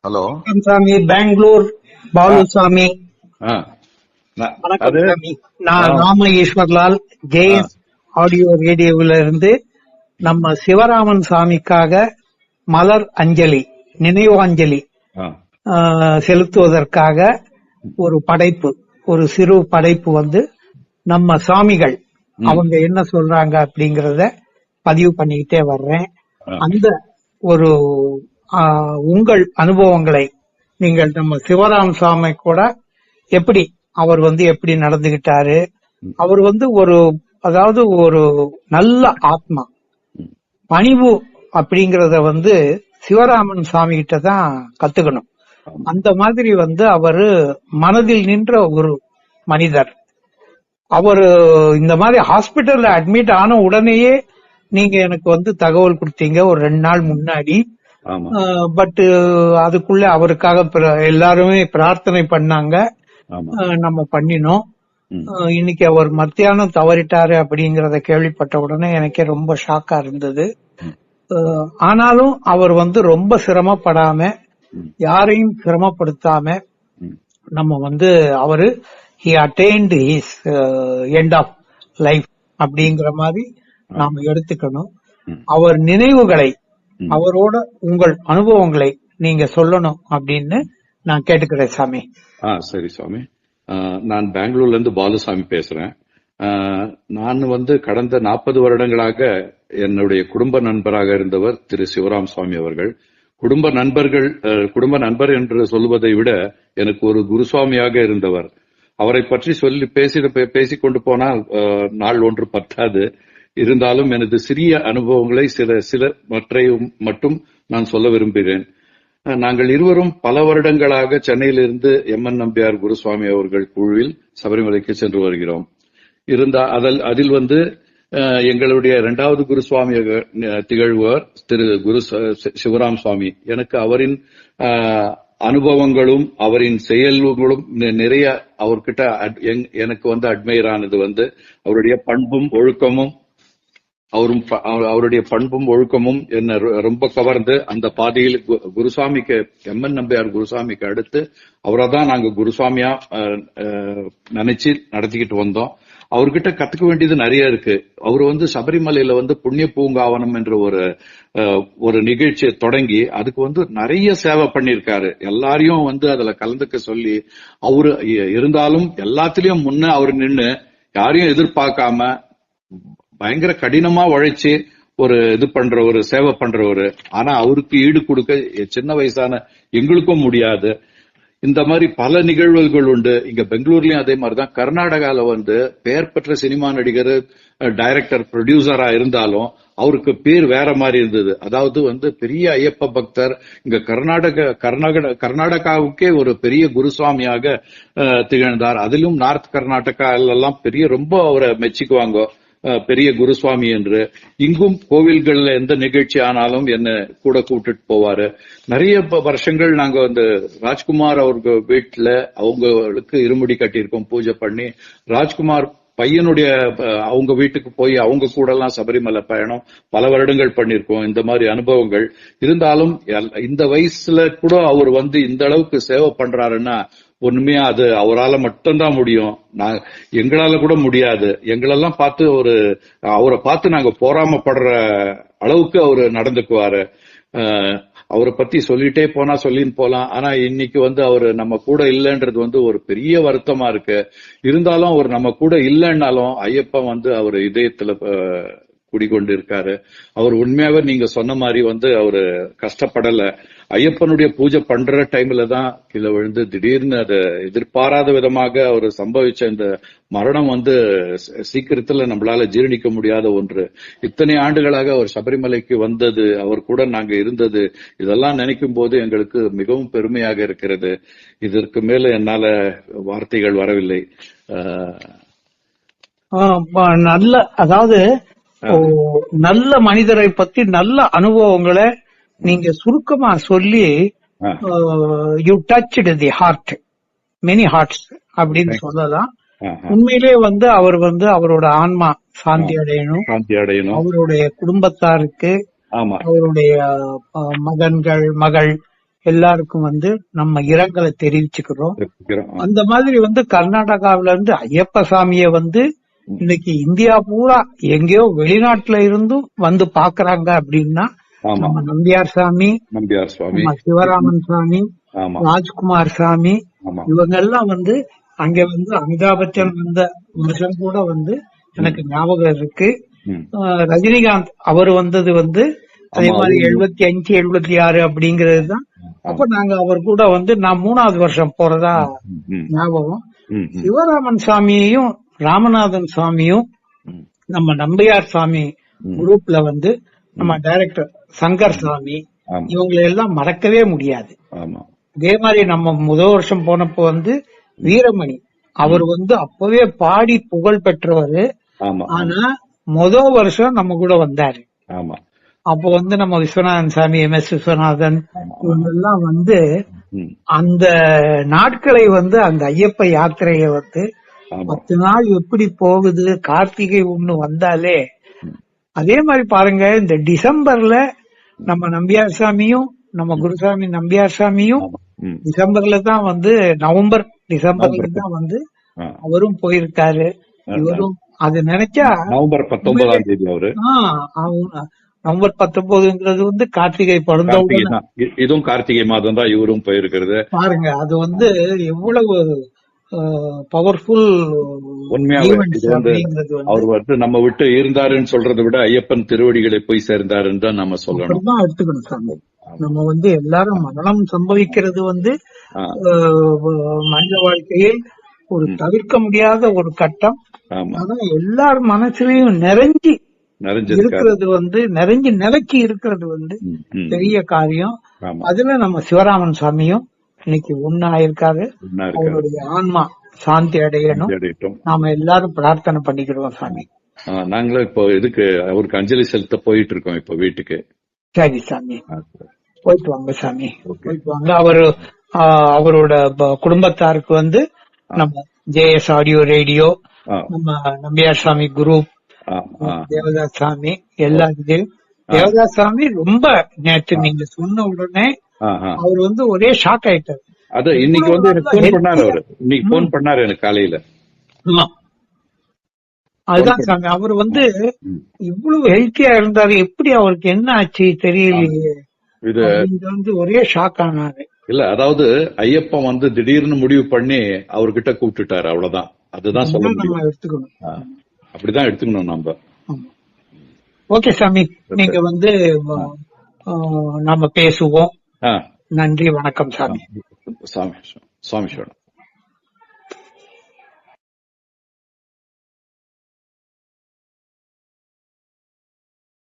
Hello சாமி, பெங்களூர் பாலுசாமி. ஆ, வணக்கம் அது சாமி. நான் ஆ, ராம ஈஸ்வர்லால் ஆ, ஜேஎஸ் ஆடியோ ரேடியோவில இருந்து நம்ம சிவராமன் சாமிக்காக மலர் அஞ்சலி, நினைவாஞ்சலி ஆ, செலுத்துவதற்காக ஒரு படைப்பு, ஒரு சிறு படைப்பு நம்ம சாமிகள் ம், அவங்க என்ன சொல்றாங்க அப்படிங்கறத பதிவு பண்ணிக்கிட்டே வர்றேன். ஆ, அந்த ஒரு உங்கள் அனுபவங்களை நீங்கள் நம்ம சிவராம் சாமி கூட எப்படி அவர் எப்படி நடந்துகிட்டாரு, ம், அவர் ஒரு அதாவது ஒரு நல்ல ஆத்மா, ம், பணிவு அப்படிங்கறத சிவராமன் சாமி கிட்ட தான் கத்துக்கணும். ஆமா, அந்த மாதிரி அவரு மனதில் நின்ற ஒரு மனிதர். அவரு இந்த மாதிரி ஹாஸ்பிட்டல்ல அட்மிட் ஆன உடனேயே நீங்க எனக்கு தகவல் கொடுத்தீங்க ஒரு 2 நாள் முன்னாடி. ஆமா, பட் அதுக்குள்ள அவருக்காக எல்லாருமே பிரார்த்தனை பண்ணாங்க. ஆமா, நம்ம பண்ணினோம். ம், இன்னைக்கு அவர் மத்தியானம் தவறிட்டாரு அப்படிங்கறத கேள்விப்பட்ட உடனே எனக்கே ரொம்ப ஷாக்கா இருந்தது. ம், ஆனாலும் அவர் ரொம்ப சிரமப்படாம, ம், யாரையும் சிரமப்படுத்தாம ம், நம்ம அவரு he attained his end of life அப்படிங்கிற மாதிரி ஆ, நாம எடுத்துக்கணும். ம், அவர் நினைவுகளை, ம். அவரோட உங்கள் அனுபவங்களை நீங்க சொல்லணும் அப்படின்னு நான் கேட்டுக்கிறேன் சாமி. சரி சுவாமி. நான் பெங்களூர்ல இருந்து பாலுசாமி பேசுறேன். ஆ, நான் கடந்த 40 வருடங்களாக என்னுடைய குடும்ப நண்பராக இருந்தவர் திரு சிவராம் சுவாமி அவர்கள். குடும்ப நண்பர் என்று சொல்வதை விட எனக்கு ஒரு குருசுவாமியாக இருந்தவர். அவரை பற்றி பேசிக் கொண்டு போனால் நாள் ஒன்று பத்தாது. இருந்தாலும் எனது சிறிய அனுபவங்களை சில மற்றையும் மட்டும் நான் சொல்ல விரும்புகிறேன். நாங்கள் இருவரும் பல வருடங்களாக சென்னையிலிருந்து எம்என் நம்பியார் குருசுவாமி அவர்கள் குழுவில் சபரிமலைக்கு சென்று வருகிறோம். அதில் எங்களுடைய 2வது குருசுவாமியாக திகழ்வர் திரு குரு சிவராம் சுவாமி. எனக்கு அவரின் அனுபவங்களும் அவரின் செயல்களும் நிறைய அவர்கிட்ட எனக்கு அட்மையர் ஆனது அவருடைய பண்பும் ஒழுக்கமும் அவருடைய பண்பும் ஒழுக்கமும் என்ன ரொம்ப கவர்ந்து அந்த பாதையில் குருசாமிக்கு எம்என் நம்பியார் குருசாமிக்கு அடுத்து அவரை தான் நாங்க குருசாமியா நினைச்சு நடத்திக்கிட்டு வந்தோம். அவர்கிட்ட கத்துக்க வேண்டியது நிறைய இருக்கு. அவரு சபரிமலையில புண்ணிய பூங்காவனம் என்ற ஒரு நிகழ்ச்சியை தொடங்கி அதுக்கு நிறைய சேவை பண்ணிருக்காரு. எல்லாரையும் அதுல கலந்துக்க சொல்லி அவரு இருந்தாலும் எல்லாத்திலயும் முன்ன அவரு நின்னு யாரையும் எதிர்பார்க்காம பயங்கர கடினமா உழைச்சு ஒரு சேவை பண்றவரு. ஆனா அவருக்கு ஈடு கொடுக்க சின்ன வயசான எங்களுக்கும் முடியாது. இந்த மாதிரி பல நிகழ்வுகள் உண்டு. இங்க பெங்களூர்லயும் அதே மாதிரிதான். கர்நாடகால பெயர் பெற்ற சினிமா நடிகர், டைரக்டர், ப்ரொடியூசரா இருந்தாலும் அவருக்கு பேர் வேற மாதிரி இருந்தது. அதாவது பெரிய ஐயப்ப பக்தர். இங்க கர்நாடகாவுக்கே ஒரு பெரிய குருசுவாமியாக திகழ்ந்தார். அதிலும் நார்த் கர்நாடகா எல்லாம் ரொம்ப அவரை மெச்சிக்குவாங்க, பெரிய குருசுவாமி என்று. இங்கும் கோவில்கள்ல எந்த நிகழ்ச்சி ஆனாலும் என்ன கூட கூப்பிட்டுட்டு போவாரு. நிறைய வருஷங்கள் நாங்க ராஜ்குமார் அவருக்கு வீட்டுல அவங்களுக்கு இருமுடி கட்டியிருக்கோம், பூஜை பண்ணி. ராஜ்குமார் பையனுடைய அவங்க வீட்டுக்கு போய் அவங்க கூட எல்லாம் சபரிமலை பயணம் பல வருடங்கள் பண்ணிருக்கோம். இந்த மாதிரி அனுபவங்கள் இருந்தாலும் இந்த வயசுல கூட அவர் இந்த அளவுக்கு சேவை பண்றாருன்னா உண்மையா அது அவரால மட்டும்தான் முடியும். எங்களால கூட முடியாது. எங்களெல்லாம் பார்த்து அவரை பார்த்து நாங்க பொறாமப்படுற அளவுக்கு அவரு நடந்துக்குவாரு. அவரை பத்தி சொல்லிட்டே சொல்லின்னு போலாம். ஆனா இன்னைக்கு அவரு நம்ம கூட இல்லைன்றது ஒரு பெரிய வருத்தமா இருக்கு. இருந்தாலும் அவர் நம்ம கூட இல்லைன்னாலும் ஐயப்பன் அவர் இதயத்துல குடிக்கொண்டு இருக்காரு. அவர் உண்மையாவே நீங்க சொன்ன மாதிரி அவரு கஷ்டப்படல. ஐயப்பனுடைய பூஜை பண்ற டைம்ல தான் கீழே விழுந்து திடீர்னு அது எதிர்பாராத விதமாக அவர் சம்பவிச்ச இந்த மரணம் சீக்கிரத்துல நம்மளால ஜீரணிக்க முடியாத ஒன்று. இத்தனை ஆண்டுகளாக அவர் சபரிமலைக்கு வந்தது, அவர் கூட நாங்க இருந்தது, இதெல்லாம் நினைக்கும் போது எங்களுக்கு மிகவும் பெருமையாக இருக்கிறது. இதற்கு மேல என்னால வார்த்தைகள் வரவில்லை. நல்ல அதாவது நல்ல மனிதரை பத்தி நல்ல அனுபவங்களை நீங்க சுருக்கமா சொல்லி you touched the heart, many hearts அப்படின்னு சொல்லலாம். உண்மையிலே அவர் அவரோட ஆன்மா சாந்தி அடையணும். அவருடைய குடும்பத்தாருக்கு, அவருடைய மகன்கள், மகள் எல்லாருக்கும் வந்து நம்ம இரங்கலை தெரிவிச்சுக்கிறோம். அந்த மாதிரி வந்து கர்நாடகாவில இருந்து ஐயப்ப சாமிய வந்து இன்னைக்கு இந்தியா பூரா எங்கேயோ வெளிநாட்டுல இருந்தும் வந்து பாக்குறாங்க அப்படின்னா நம்ம நம்பியார் சாமி, நம்ம சிவராமன் சாமி, ராஜ்குமார் சாமி, இவங்க எல்லாம் வந்து அங்க வந்து அமிதாப் பச்சன் வந்த வருஷம் கூட வந்து எனக்கு ஞாபகம் இருக்கு. ரஜினிகாந்த் அவர் வந்தது வந்து அதே மாதிரி 75, 76 அப்படிங்கிறது தான். அப்ப நாங்க அவர் கூட வந்து நான் 3வது வருஷம் போறதா ஞாபகம். சிவராமன் சாமியையும் ராமநாதன் சாமியும் நம்ம நம்பியார் சாமி குரூப்ல வந்து நம்ம டைரக்டர் சங்கர் சாமி இவங்களை எல்லாம் மறக்கவே முடியாது. அதே மாதிரி நம்ம முதல் வருஷம் போனப்போ வந்து வீரமணி அவர் வந்து அப்பவே பாடி புகழ் பெற்றவர். ஆனா முதல் வருஷம் நம்ம கூட வந்தாரு. அப்போ வந்து நம்ம விஸ்வநாதன் சாமி, MS விஸ்வநாதன் இவங்க எல்லாம் வந்து அந்த நாட்களை வந்து அந்த ஐயப்ப யாத்திரைய வந்து 10 நாள் எப்படி போகுது, கார்த்திகை ஒண்ணு வந்தாலே அதே மாதிரி பாருங்க. இந்த டிசம்பர்ல நம்ம நம்பியார் சாமியும் நம்ம குருசாமி நம்பியார் சாமியும் டிசம்பர்ல தான் வந்து டிசம்பர்ல தான் வந்து அவரும் போயிருக்காரு. இவரும் அது நினைச்சா நவம்பர் 19ஆம் தேதி அவரு நவம்பர் 19ங்கிறது வந்து கார்த்திகை பிறந்தவுடன் இதுவும் கார்த்திகை மாதம் தான் இவரும் போயிருக்கிறது. பாருங்க அது வந்து எவ்வளவு பவர்ஃபுல். அவர் வந்து நம்ம விட்டு இருந்தாருன்னு சொல்றதை விட ஐயப்பன் திருவடிகளை போய் சேர்ந்தாருன்னு தான் நம்ம சொல்லணும். எடுத்துக்கணும் சாமி. நம்ம வந்து எல்லாரும் மரணம் சம்பவிக்கிறது வந்து மனித வாழ்க்கையில் ஒரு தவிர்க்க முடியாத ஒரு கட்டம். ஆனா எல்லார் மனசுலயும் நிறைஞ்சு இருக்கிறது வந்து நிலைச்சு இருக்கிறது வந்து பெரிய காரியம். அதுல நம்ம சிவராமன் சாமியும் இன்னைக்கு ஒன்னாயிருக்காரு. அவருடைய ஆன்மா சாந்தி அடையணும் நாம எல்லாரும் பிரார்த்தனை பண்ணிக்கிறோம் சாமி. நாங்களும் இப்போ இதுக்கு அவருக்கு அஞ்சலி செலுத்த போயிட்டு இருக்கோம் இப்போ வீட்டுக்கு. சரி சாமி, போயிட்டு வாங்க சாமி, போயிட்டு வாங்க. அவரோட குடும்பத்தாருக்கு வந்து நம்ம JS ஆடியோ ரேடியோ, நம்ம நம்பியார் சாமி குரூப், தேவதாஸ் சாமி எல்லாத்தையும். தேவதாஸ் சாமி ரொம்ப நேற்று நீங்க சொன்ன உடனே அவர் வந்து ஒரே ஷாக் ஆயிட்டாரு. அது இன்னைக்கு வந்து எனக்கு போன் பண்ணாரு. அவரு இன்னைக்கு போன் பண்ணாரு எனக்கு காலையில. அதுதான் சாமி, அவர் வந்து இவ்வளவு ஹெல்த்தியா இருந்தாரு, எப்படி அவருக்கு என்ன ஆச்சு தெரியலையே, இது வந்து ஒரே ஷாக் ஆனாரு. இல்ல அதாவது ஐயப்பன் வந்து திடீர்னு முடிவு பண்ணி அவர்கிட்ட கூப்பிட்டுட்டாரு, அவ்வளவுதான். அதுதான் சொல்ல முடியும். எடுத்துக்கணும், அப்படிதான் எடுத்துக்கணும் நம்ம. ஓகே சாமி, நீங்க வந்து நாம பேசுவோம். நன்றி, வணக்கம் சாமி. சுவாமி சரணம்.